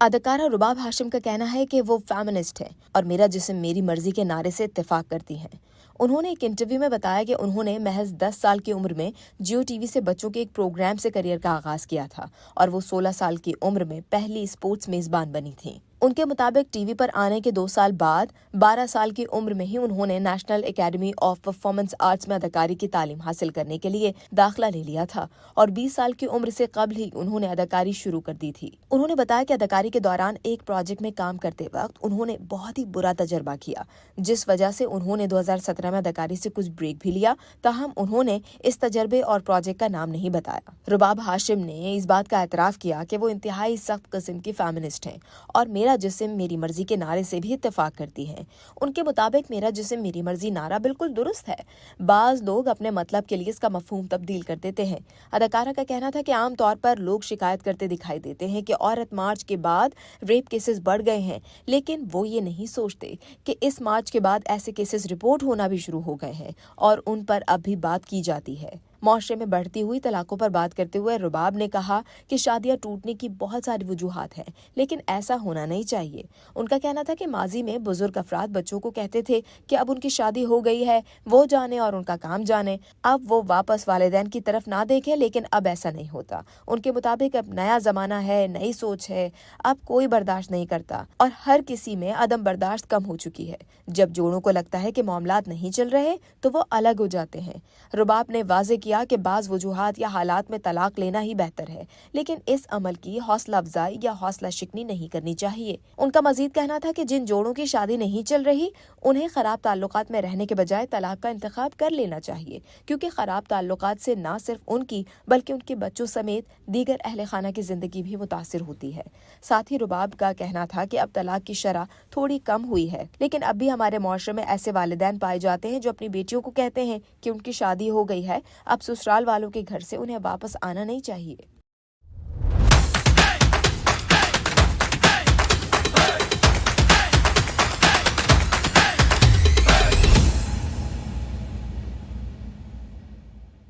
اداکارہ رباب ہاشم کا کہنا ہے کہ وہ فیمنسٹ ہیں اور میرا جسم میری مرضی کے نعرے سے اتفاق کرتی ہیں۔ انہوں نے ایک انٹرویو میں بتایا کہ انہوں نے محض 10 سال کی عمر میں جیو ٹی وی سے بچوں کے ایک پروگرام سے کیریئر کا آغاز کیا تھا اور وہ 16 سال کی عمر میں پہلی اسپورٹس میزبان بنی تھیں۔ ان کے مطابق ٹی وی پر آنے کے 2 سال بعد 12 سال کی عمر میں ہی انہوں نے national academy of performance arts میں اداکاری کی تعلیم حاصل کرنے کے لیے داخلہ لے لیا تھا اور 20 سال کی عمر سے قبل ہی انہوں نے اداکاری شروع کر دی تھی۔ انہوں نے بتایا کہ اداکاری کے دوران ایک پروجیکٹ میں کام کرتے وقت انہوں نے بہت ہی برا تجربہ کیا، جس وجہ سے انہوں نے 2017 میں اداکاری سے کچھ بریک بھی لیا، تاہم انہوں نے اس تجربے اور پروجیکٹ کا نام نہیں بتایا۔ رباب ہاشم نے اس بات کا اعتراف کیا کہ وہ انتہائی سخت قسم کی فیمنسٹ ہیں اور میرا جسم میری مرضی کے نعرے سے بھی اتفاق کرتی ہیں۔ ان کے مطابق میرا جسم میری مرضی نعرہ بالکل درست ہے، بعض لوگ اپنے مطلب کے لیے اس کا مفہوم تبدیل کر دیتے ہیں۔ اداکارہ کا کہنا تھا کہ عام طور پر لوگ شکایت کرتے دکھائی دیتے ہیں کہ عورت مارچ کے بعد ریپ کیسز بڑھ گئے ہیں، لیکن وہ یہ نہیں سوچتے کہ اس مارچ کے بعد ایسے کیسز رپورٹ ہونا بھی شروع ہو گئے ہیں اور ان پر اب بھی بات کی جاتی ہے۔ معاشرے میں بڑھتی ہوئی طلاقوں پر بات کرتے ہوئے رباب نے کہا کہ شادیاں ٹوٹنے کی بہت ساری وجوہات ہیں، لیکن ایسا ہونا نہیں چاہیے۔ ان کا کہنا تھا کہ ماضی میں بزرگ افراد بچوں کو کہتے تھے کہ اب ان کی شادی ہو گئی ہے، وہ جانے اور ان کا کام جانے، اب وہ واپس والدین کی طرف نہ دیکھیں، لیکن اب ایسا نہیں ہوتا۔ ان کے مطابق اب نیا زمانہ ہے، نئی سوچ ہے، اب کوئی برداشت نہیں کرتا اور ہر کسی میں عدم برداشت کم ہو چکی ہے۔ جب جوڑوں کو لگتا ہے کہ معاملات نہیں چل رہے تو وہ الگ ہو جاتے ہیں۔ رباب نے واضح کیا کہ بعض وجوہات یا حالات میں طلاق لینا ہی بہتر ہے، لیکن اس عمل کی حوصلہ افزائی یا حوصلہ شکنی نہیں کرنی چاہیے۔ ان کا مزید کہنا تھا کہ جن جوڑوں کی شادی نہیں چل رہی انہیں خراب تعلقات میں رہنے کے بجائے طلاق کا انتخاب کر لینا چاہیے، کیونکہ خراب تعلقات سے نہ صرف ان کی بلکہ ان کے بچوں سمیت دیگر اہل خانہ کی زندگی بھی متاثر ہوتی ہے۔ ساتھ ہی رباب کا کہنا تھا کہ اب طلاق کی شرح تھوڑی کم ہوئی ہے، لیکن اب بھی ہمارے معاشرے میں ایسے والدین پائے جاتے ہیں جو اپنی بیٹیوں کو کہتے ہیں کہ ان کی شادی ہو گئی ہے، اب سسرال والوں کے گھر سے انہیں واپس آنا نہیں چاہیے۔